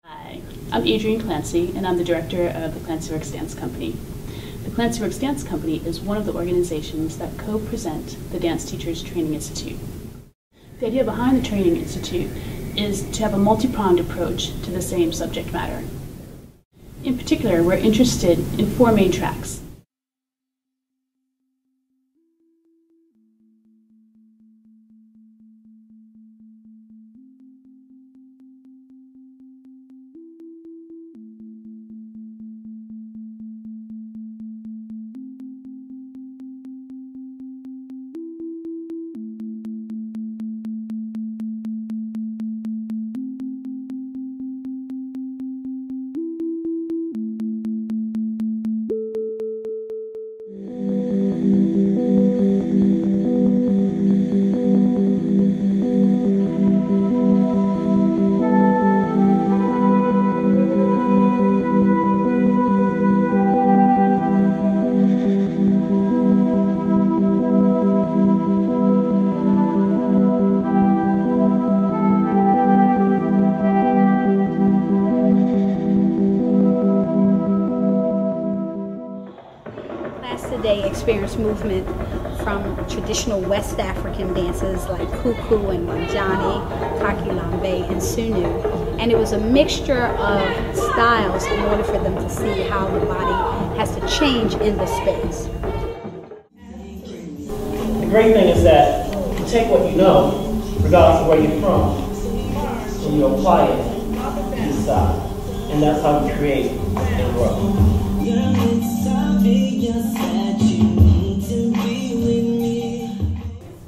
Hi, I'm Adrienne Clancy, and I'm the director of the ClancyWorks Dance Company. The ClancyWorks Dance Company is one of the organizations that co-present the Dance Teachers Training Institute. The idea behind the Training Institute is to have a multi-pronged approach to the same subject matter. In particular, we're interested in 4 main tracks. Today experienced movement from traditional West African dances like kuku and wanjani, kakilambe, and sunu. And it was a mixture of styles in order for them to see how the body has to change in the space. The great thing is that you take what you know, regardless of where you're from, and you apply it inside. And that's how we create and grow.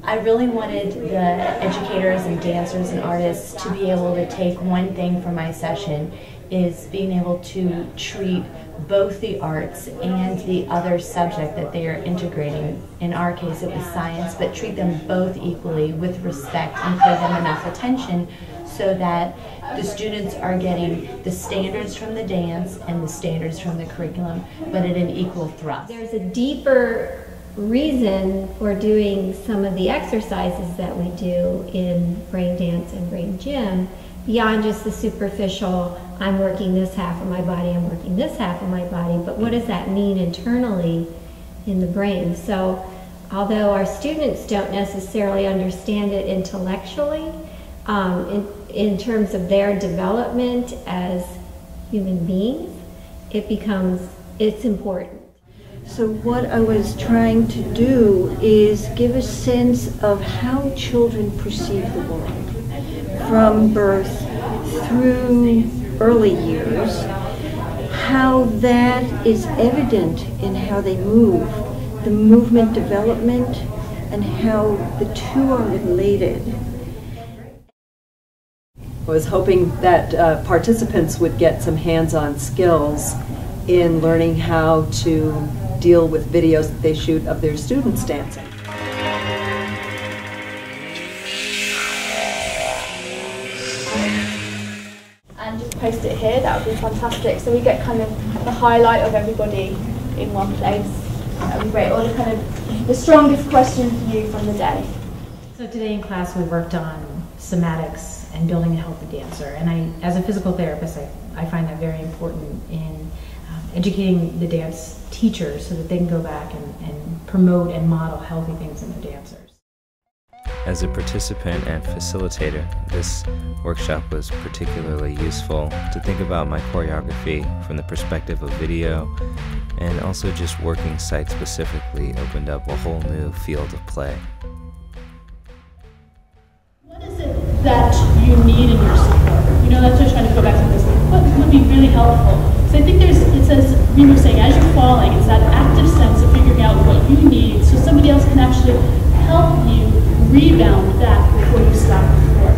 I really wanted the educators and dancers and artists to be able to take one thing from my session, is being able to treat both the arts and the other subject that they are integrating. In our case it was science, but treat them both equally with respect and pay them enough attention so that the students are getting the standards from the dance and the standards from the curriculum, but at an equal thrust. There's a deeper reason for doing some of the exercises that we do in brain dance and brain gym beyond just the superficial, I'm working this half of my body, I'm working this half of my body, but what does that mean internally in the brain? So although our students don't necessarily understand it intellectually, in terms of their development as human beings, it's important. So what I was trying to do is give a sense of how children perceive the world from birth through early years, how that is evident in how they move, the movement development, and how the two are related. I was hoping that participants would get some hands-on skills in learning how to deal with videos that they shoot of their students dancing. And just post it here, that would be fantastic. So we get kind of the highlight of everybody in one place. That would be great. Or the kind of the strongest question for you from the day. So today in class we worked on somatics and building a healthy dancer. And as a physical therapist, I find that very important in educating the dance teachers so that they can go back and promote and model healthy things in their dancers. As a participant and facilitator, this workshop was particularly useful to think about my choreography from the perspective of video, and also just working site-specifically opened up a whole new field of play. What is it that you need in your support? You know, that's what I'm trying to go back to this. What would be really helpful? So I think it says, Rima was saying, as you're falling, it's that active sense of figuring out what you need so somebody else can actually help you rebound back before you stop the floor.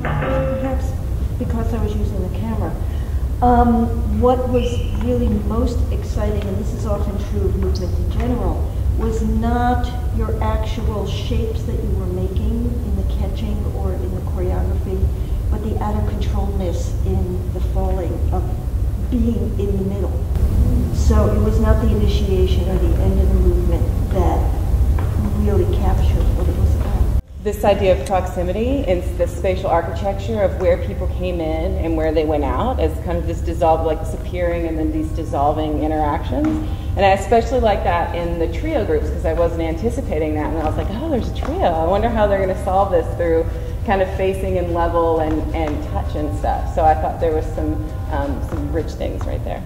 Perhaps because I was using the camera. What was really most exciting, and this is often true of movement in general, was not your actual shapes that you were making in the catching or in the choreography, but the out-of-controlness in the falling, of being in the middle. So it was not the initiation or the end of the movement that really captured what it was about. this idea of proximity and the spatial architecture of where people came in and where they went out as kind of this dissolved, like this appearing and then these dissolving interactions. And I especially like that in the trio groups because I wasn't anticipating that, and I was like, oh, there's a trio. I wonder how they're going to solve this through kind of facing and level and touch and stuff. So I thought there was some rich things right there.